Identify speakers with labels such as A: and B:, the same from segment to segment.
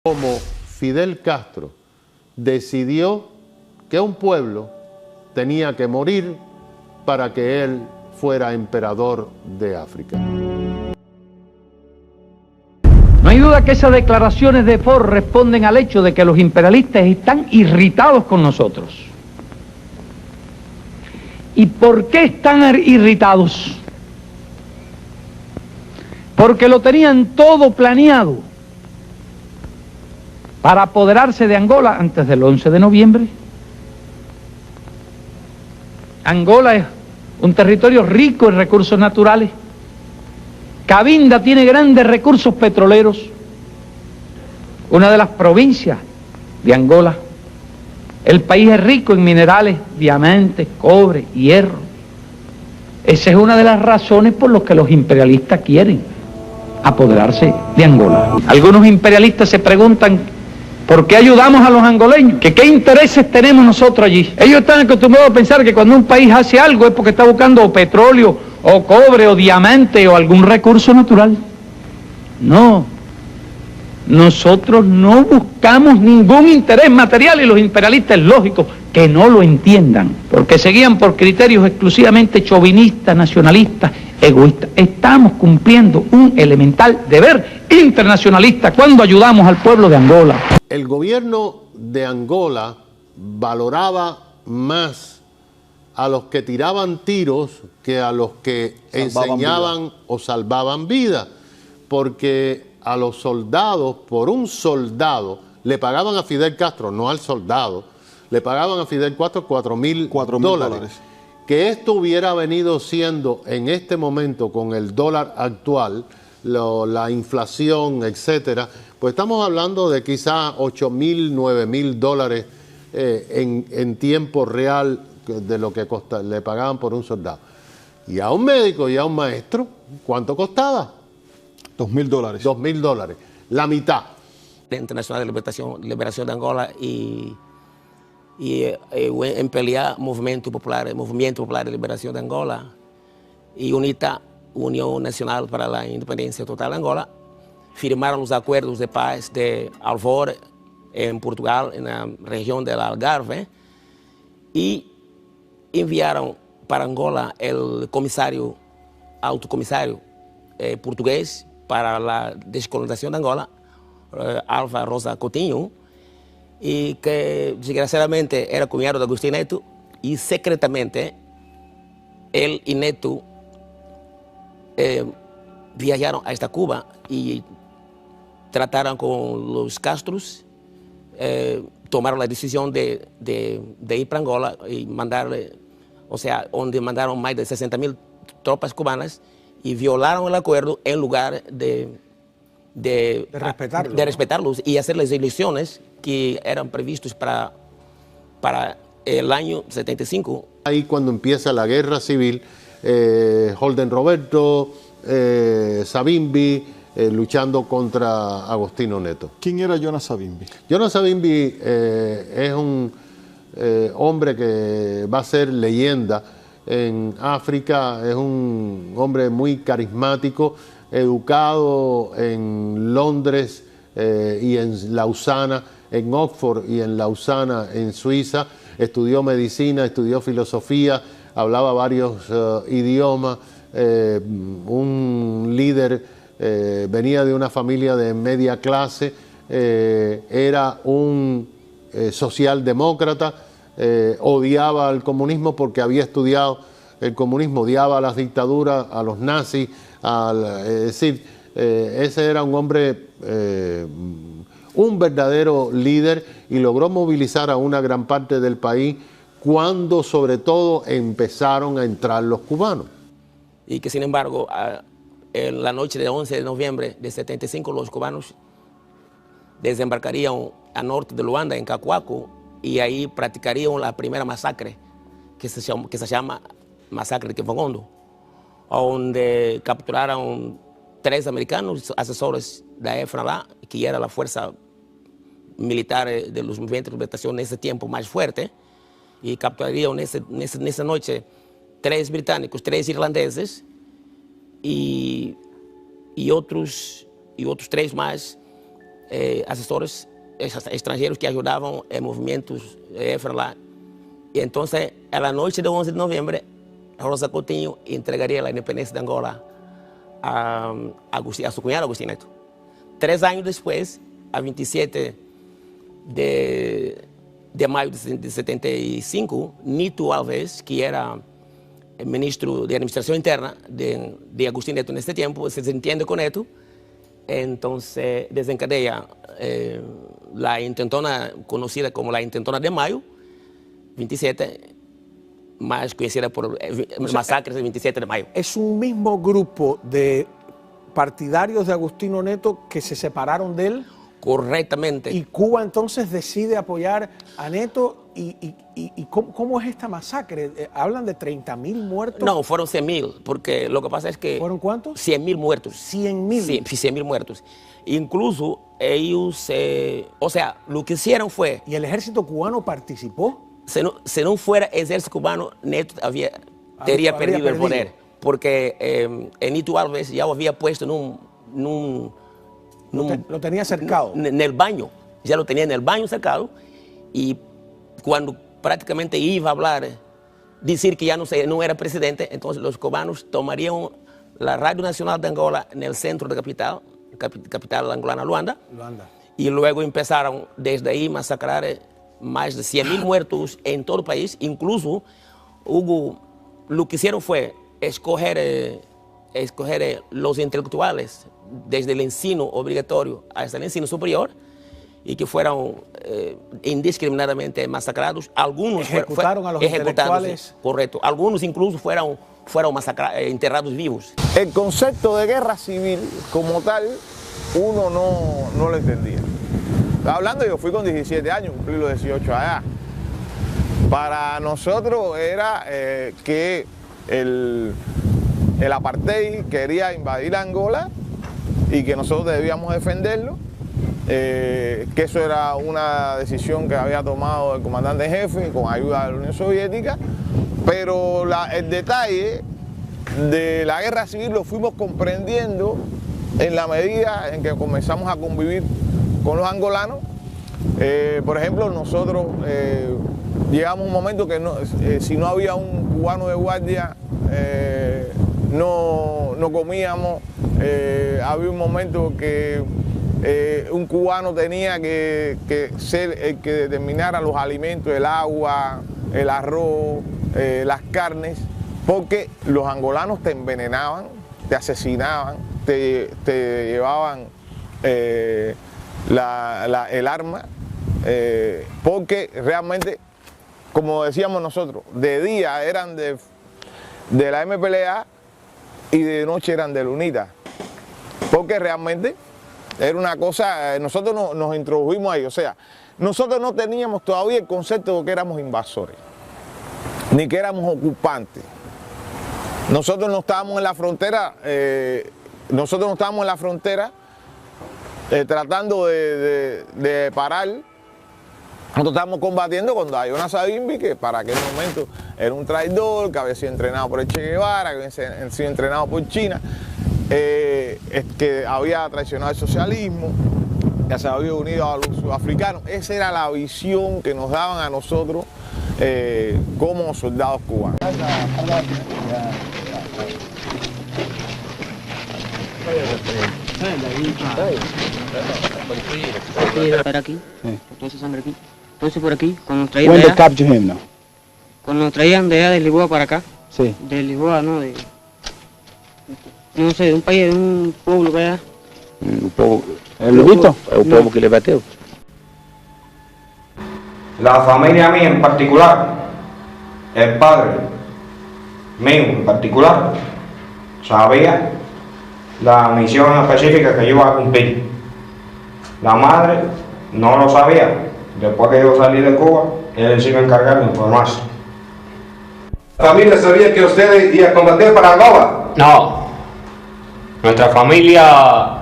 A: Como Fidel Castro decidió que un pueblo tenía que morir para que él fuera emperador de África.
B: No hay duda que esas declaraciones de Ford responden al hecho de que los imperialistas están irritados con nosotros. ¿Y por qué están irritados? Porque lo tenían todo planeado para apoderarse de Angola antes del 11 de noviembre. Angola es un territorio rico en recursos naturales. Cabinda tiene grandes recursos petroleros. Una de las provincias de Angola. El país es rico en minerales, diamantes, cobre, hierro. Esa es una de las razones por las que los imperialistas quieren apoderarse de Angola. Algunos imperialistas se preguntan ¿por qué ayudamos a los angoleños? ¿Qué intereses tenemos nosotros allí? Ellos están acostumbrados a pensar que cuando un país hace algo es porque está buscando o petróleo, o cobre, o diamante, o algún recurso natural. No. Nosotros no buscamos ningún interés material y los imperialistas es lógico que no lo entiendan, porque se guían por criterios exclusivamente chauvinistas, nacionalistas, egoístas. Estamos cumpliendo un elemental deber internacionalista cuando ayudamos al pueblo de Angola.
A: El gobierno de Angola valoraba más a los que tiraban tiros que a los que enseñaban o salvaban vida, porque a los soldados, por un soldado, le pagaban a Fidel Castro, no al soldado, le pagaban a Fidel Castro $4.000. Que esto hubiera venido siendo en este momento con el dólar actual, la inflación, etcétera, pues estamos hablando de quizás $8.000, $9.000 en tiempo real de lo que le pagaban por un soldado. Y a un médico y a un maestro, ¿cuánto costaba?
C: $2.000.
A: $2.000, la mitad.
D: La Internacional de Liberación de Angola y MPLA, Movimento Popular de Liberación de Angola, y UNITA, Unión Nacional para la Independencia Total de Angola, firmaron los acuerdos de paz de Alvor en Portugal, en la región del Algarve, y enviaron para Angola el alto comisario portugués para la descolonización de Angola, Alva Rosa Coutinho, y que desgraciadamente era cuñado de Agustín Neto, y secretamente él y Neto viajaron hasta Cuba y trataron con los Castros, tomaron la decisión de ir para Angola y mandarle, o sea, donde mandaron más de 60.000 tropas cubanas y violaron el acuerdo en lugar de respetarlos y hacer las elecciones que eran previstas para el año 75.
A: Ahí cuando empieza la guerra civil, Holden Roberto, Savimbi, luchando contra Agostinho Neto.
C: ¿Quién era Jonas Savimbi?
A: Jonas Savimbi es un hombre que va a ser leyenda en África, es un hombre muy carismático, educado en Londres y en Lausana, en Oxford y en Lausana, en Suiza. Estudió medicina, estudió filosofía, hablaba varios idiomas, un líder, venía de una familia de media clase, era un socialdemócrata, odiaba al comunismo porque había estudiado el comunismo, odiaba a las dictaduras, a los nazis, es decir, ese era un hombre, un verdadero líder, y logró movilizar a una gran parte del país cuando sobre todo empezaron a entrar los cubanos.
D: Y que sin embargo, en la noche del 11 de noviembre de 75, los cubanos desembarcarían al norte de Luanda, en Cacoaco, y ahí practicarían la primera masacre, que se llama Masacre de Kifongondo, donde capturaron 3 americanos asesores de FNLA, que era la fuerza militar de los movimientos de liberación en ese tiempo más fuerte, y capturarían en esa noche 3 británicos, 3 irlandeses y otros 3 más asesores extranjeros que ayudaban en movimientos EFRLA. Y entonces, a la noche del 11 de noviembre, Rosa Coutinho entregaría la independencia de Angola a su cuñado Agustín Neto. 3 años después, a 27 de mayo de 75, Nito Alves, que era el ministro de Administración Interna de Agustín Neto en este tiempo, se desentiende con Neto, entonces desencadea la intentona conocida como la intentona de mayo, 27, más conocida por masacres del 27 de mayo.
E: Es un mismo grupo de partidarios de Agustín Neto que se separaron de él.
D: Correctamente.
E: Y Cuba entonces decide apoyar a Neto. ¿Y cómo es esta masacre? ¿Hablan de 30.000 muertos?
D: No, fueron 100.000, porque lo que pasa es que...
E: ¿Fueron cuántos?
D: 100.000 muertos.
E: 100.000.
D: Sí, 100.000 muertos. Incluso ellos, o sea, lo que hicieron fue...
E: ¿Y el ejército cubano participó?
D: Si no fuera el ejército cubano, Neto habría perdido el poder. Porque Nito Alves ya lo había puesto
E: lo tenía cercado.
D: En el baño. Ya lo tenía en el baño cercado. Y cuando prácticamente iba a hablar, decir que ya no era presidente, entonces los cubanos tomarían la Radio Nacional de Angola en el centro de capital angolana, Luanda. Y luego empezaron desde ahí a masacrar más de 100.000 muertos en todo el país. Incluso lo que hicieron fue escoger los intelectuales desde el ensino obligatorio hasta el ensino superior y que fueron indiscriminadamente masacrados. Algunos
E: ejecutaron a los intelectuales.
D: Correcto. Algunos incluso fueron enterrados vivos.
F: El concepto de guerra civil como tal, uno no lo entendía. Estaba hablando, yo fui con 17 años, cumplí los 18 allá. Para nosotros era que el apartheid quería invadir Angola y que nosotros debíamos defenderlo, que eso era una decisión que había tomado el comandante en jefe con ayuda de la Unión Soviética, pero el detalle de la guerra civil lo fuimos comprendiendo en la medida en que comenzamos a convivir con los angolanos. Por ejemplo, nosotros llegamos a un momento que si no había un cubano de guardia, no comíamos. Había un momento que un cubano tenía que ser el que determinara los alimentos, el agua, el arroz, las carnes, porque los angolanos te envenenaban, te asesinaban, te llevaban el arma, porque realmente, como decíamos nosotros, de día eran de la MPLA y de noche eran de la UNITA, porque realmente era una cosa, nosotros nos introdujimos ahí, o sea, nosotros no teníamos todavía el concepto de que éramos invasores, ni que éramos ocupantes. Nosotros no estábamos en la frontera, tratando de parar. Nosotros estábamos combatiendo cuando a Jonas Savimbi, que para aquel momento era un traidor, que había sido entrenado por el Che Guevara, que había sido entrenado por China, que había traicionado el socialismo, que se había unido a los sudafricanos. Esa era la visión que nos daban a nosotros como soldados cubanos.
G: Aquí, toda esa sangre aquí. Entonces por aquí, cuando nos traían de allá, cuando nos traían de allá de Lisboa para acá,
H: sí.
G: De Lisboa, no, no sé, de un país, de un pueblo para allá.
H: Un pueblo, ¿el Lubito? Es un pueblo que le bateo.
I: La familia mía en particular, el padre mío en particular, sabía la misión específica que yo iba a cumplir. La madre no lo sabía. Después que yo salí de Cuba, él se iba a encargar de informarse.
J: ¿La familia sabía que usted iba a combatir para Angola?
K: No. Nuestra familia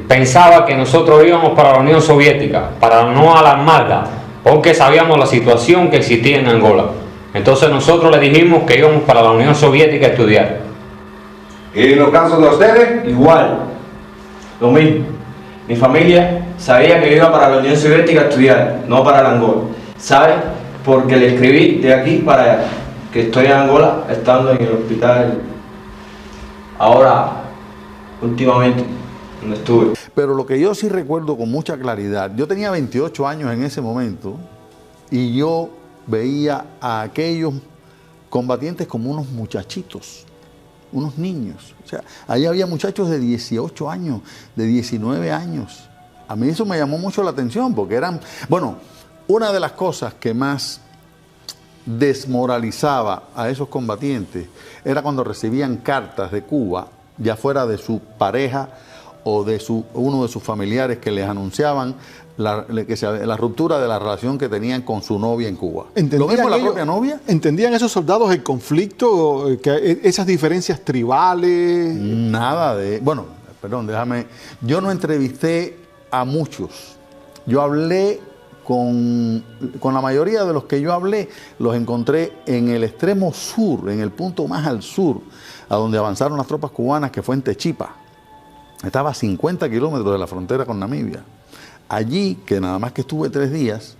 K: pensaba que nosotros íbamos para la Unión Soviética, para no alarmarla, porque sabíamos la situación que existía en Angola. Entonces nosotros le dijimos que íbamos para la Unión Soviética a estudiar.
J: ¿Y en los casos de ustedes?
K: Igual, lo mismo.
I: Mi familia sabía que yo iba para la Unión Soviética a estudiar, no para la Angola. ¿Sabe? Porque le escribí de aquí para allá, que estoy en Angola, estando en el hospital ahora, últimamente, donde estuve.
L: Pero lo que yo sí recuerdo con mucha claridad, yo tenía 28 años en ese momento y yo veía a aquellos combatientes como unos muchachitos, unos niños. O sea, ahí había muchachos de 18 años, de 19 años. A mí eso me llamó mucho la atención porque eran, bueno, una de las cosas que más desmoralizaba a esos combatientes era cuando recibían cartas de Cuba, ya fuera de su pareja o de uno de sus familiares, que les anunciaban la ruptura de la relación que tenían con su novia en Cuba. ¿Lo mismo la propia novia?
C: ¿Entendían esos soldados el conflicto, esas diferencias tribales?
L: Nada de... Bueno, perdón, déjame... Yo no entrevisté a muchos. Yo hablé con la mayoría de los que yo hablé, los encontré en el extremo sur, en el punto más al sur, a donde avanzaron las tropas cubanas, que fue en Techipa. Estaba a 50 kilómetros de la frontera con Namibia. Allí, que nada más que estuve 3 días,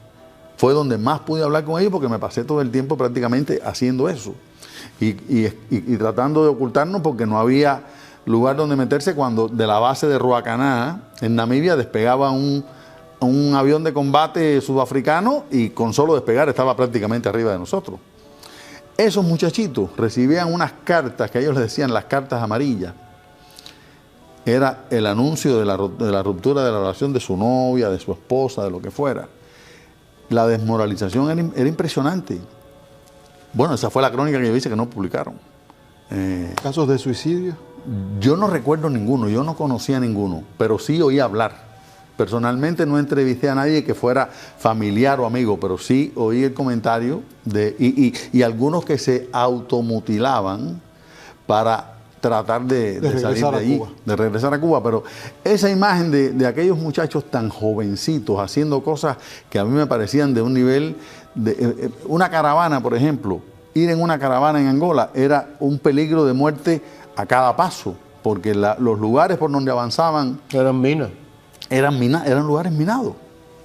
L: fue donde más pude hablar con ellos, porque me pasé todo el tiempo prácticamente haciendo eso. Y tratando de ocultarnos, porque no había lugar donde meterse cuando de la base de Ruacaná, en Namibia, despegaba un avión de combate sudafricano y con solo despegar estaba prácticamente arriba de nosotros. Esos muchachitos recibían unas cartas que ellos les decían las cartas amarillas. Era el anuncio de la ruptura de la relación de su novia, de su esposa, de lo que fuera. La desmoralización era impresionante. Bueno, esa fue la crónica que yo hice que no publicaron.
C: ¿Casos de suicidio?
L: Yo no recuerdo ninguno, yo no conocía ninguno, pero sí oí hablar. Personalmente no entrevisté a nadie que fuera familiar o amigo, pero sí oí el comentario y algunos que se automutilaban para tratar de salir de allí, de regresar a Cuba. Pero esa imagen de aquellos muchachos tan jovencitos haciendo cosas que a mí me parecían de un nivel, una caravana, por ejemplo, ir en una caravana en Angola era un peligro de muerte a cada paso, porque los lugares por donde avanzaban
A: eran minas.
L: Eran lugares minados.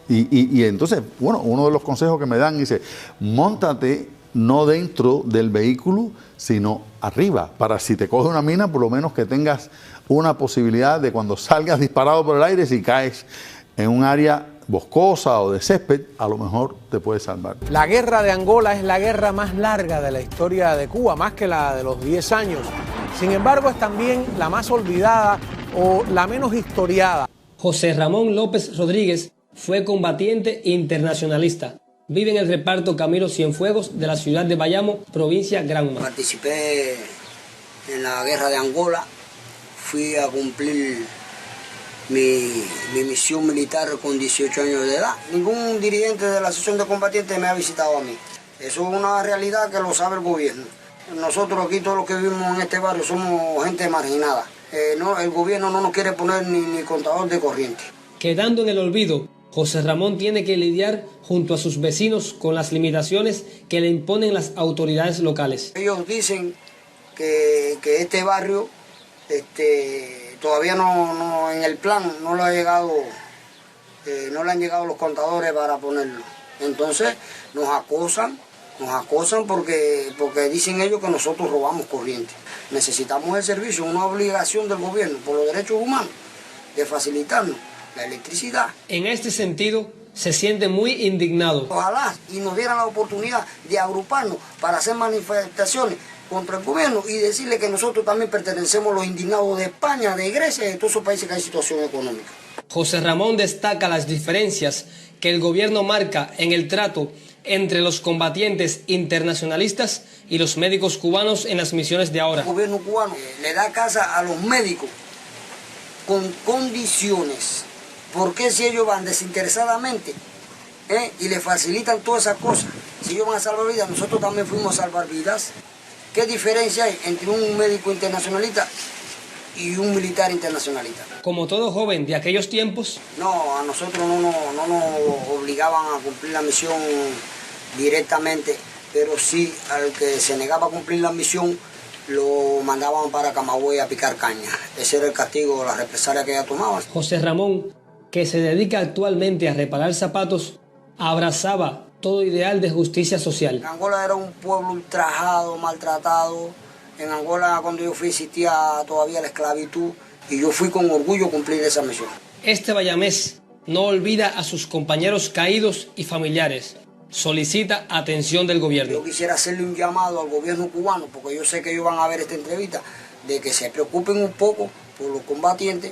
L: Y entonces, bueno, uno de los consejos que me dan dice, móntate no dentro del vehículo, sino arriba, para si te coge una mina, por lo menos que tengas una posibilidad de cuando salgas disparado por el aire, si caes en un área boscosa o de césped, a lo mejor te puedes salvar.
E: La guerra de Angola es la guerra más larga de la historia de Cuba, más que la de los 10 años. Sin embargo, es también la más olvidada o la menos historiada.
M: José Ramón López Rodríguez fue combatiente internacionalista. Vive en el reparto Camilo Cienfuegos de la ciudad de Bayamo, provincia Granma.
N: Participé en la guerra de Angola. Fui a cumplir mi misión militar con 18 años de edad. Ningún dirigente de la asociación de combatientes me ha visitado a mí. Eso es una realidad que lo sabe el gobierno. Nosotros aquí, todos los que vivimos en este barrio, somos gente marginada. El gobierno no nos quiere poner ni contador de corriente.
M: Quedando en el olvido, José Ramón tiene que lidiar junto a sus vecinos con las limitaciones que le imponen las autoridades locales.
N: Ellos dicen que este barrio todavía no en el plan no le han llegado los contadores para ponerlo. Entonces nos acosan porque dicen ellos que nosotros robamos corriente. Necesitamos el servicio, una obligación del gobierno por los derechos humanos de facilitarnos la electricidad.
M: En este sentido, se siente muy indignado.
N: Ojalá y nos dieran la oportunidad de agruparnos para hacer manifestaciones contra el gobierno y decirle que nosotros también pertenecemos a los indignados de España, de Grecia y de todos esos países que hay situación económica.
M: José Ramón destaca las diferencias que el gobierno marca en el trato entre los combatientes internacionalistas y los médicos cubanos en las misiones de ahora.
N: El gobierno cubano le da casa a los médicos con condiciones. ¿Por qué si ellos van desinteresadamente y le facilitan todas esas cosas? Si ellos van a salvar vidas, nosotros también fuimos a salvar vidas. ¿Qué diferencia hay entre un médico internacionalista y un militar internacionalista?
M: Como todo joven de aquellos tiempos.
N: No, a nosotros no nos obligaban a cumplir la misión directamente, pero sí al que se negaba a cumplir la misión lo mandaban para Camagüey a picar caña. Ese era el castigo, la represalia que ella tomaba.
M: José Ramón que se dedica actualmente a reparar zapatos, abrazaba todo ideal de justicia social.
N: Angola era un pueblo ultrajado, maltratado. En Angola, cuando yo fui, existía todavía la esclavitud y yo fui con orgullo a cumplir esa misión.
M: Este bayamés no olvida a sus compañeros caídos y familiares. Solicita atención del gobierno.
N: Yo quisiera hacerle un llamado al gobierno cubano, porque yo sé que ellos van a ver esta entrevista, de que se preocupen un poco por los combatientes,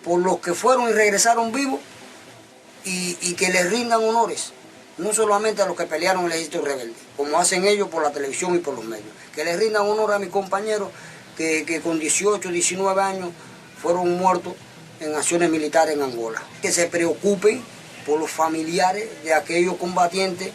N: por los que fueron y regresaron vivos y que les rindan honores. No solamente a los que pelearon en el ejército rebelde, como hacen ellos por la televisión y por los medios. Que les rindan honor a mis compañeros que con 18, 19 años fueron muertos en acciones militares en Angola. Que se preocupen por los familiares de aquellos combatientes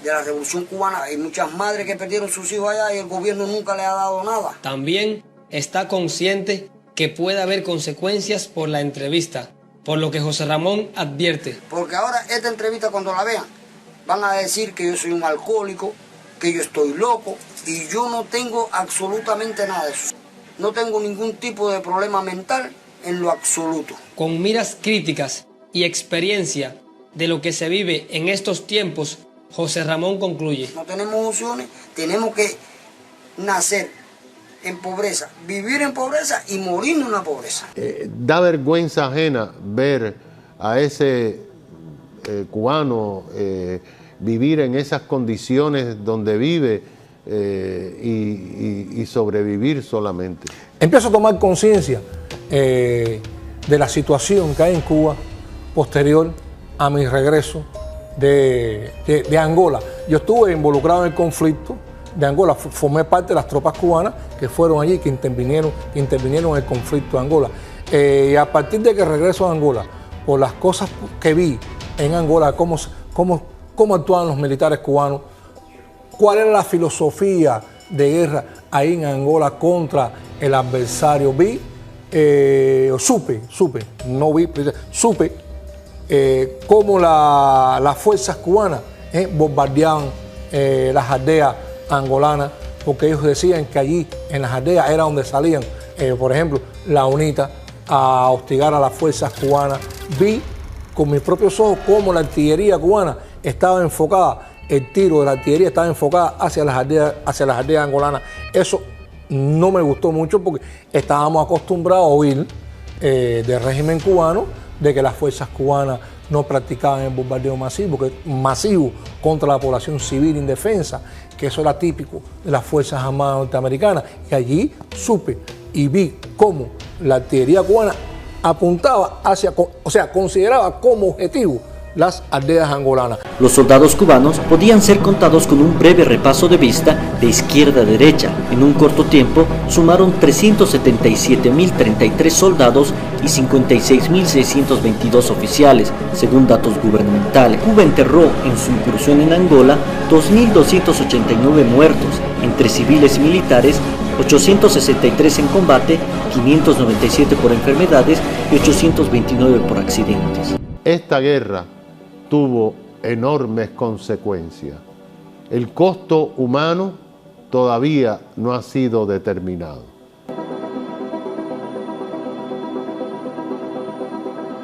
N: de la Revolución Cubana. Hay muchas madres que perdieron sus hijos allá y el gobierno nunca les ha dado nada.
M: También está consciente que puede haber consecuencias por la entrevista, por lo que José Ramón advierte.
N: Porque ahora esta entrevista cuando la vean, van a decir que yo soy un alcohólico, que yo estoy loco, y yo no tengo absolutamente nada de eso. No tengo ningún tipo de problema mental en lo absoluto.
M: Con miras críticas y experiencia de lo que se vive en estos tiempos, José Ramón concluye.
N: No tenemos opciones, tenemos que nacer en pobreza, vivir en pobreza y morir en la pobreza.
A: Da vergüenza ajena ver a ese cubano vivir en esas condiciones donde vive y sobrevivir solamente.
E: Empiezo a tomar conciencia de la situación que hay en Cuba posterior a mi regreso de Angola. Yo estuve involucrado en el conflicto de Angola, formé parte de las tropas cubanas que fueron allí, que intervinieron en el conflicto de Angola. Y a partir de que regreso a Angola, por las cosas que vi en Angola, cómo actuaban los militares cubanos, cuál era la filosofía de guerra ahí en Angola contra el adversario. Supe cómo las fuerzas cubanas bombardeaban las aldeas angolanas, porque ellos decían que allí en las aldeas era donde salían, por ejemplo, la UNITA a hostigar a las fuerzas cubanas. Vi con mis propios ojos cómo la artillería cubana estaba enfocada, el tiro de la artillería estaba enfocada hacia las aldeas angolanas. Eso no me gustó mucho porque estábamos acostumbrados a oír del régimen cubano de que las fuerzas cubanas no practicaban el bombardeo masivo contra la población civil indefensa, que eso era típico de las Fuerzas Armadas norteamericanas. Y allí supe y vi cómo la artillería cubana apuntaba consideraba como objetivo las aldeas angolanas.
O: Los soldados cubanos podían ser contados con un breve repaso de vista de izquierda a derecha. En un corto tiempo sumaron 377.033 soldados y 56.622 oficiales, según datos gubernamentales. Cuba enterró en su incursión en Angola 2.289 muertos, entre civiles y militares, 863 en combate, 597 por enfermedades y 829 por accidentes.
A: Esta guerra tuvo enormes consecuencias. El costo humano todavía no ha sido determinado.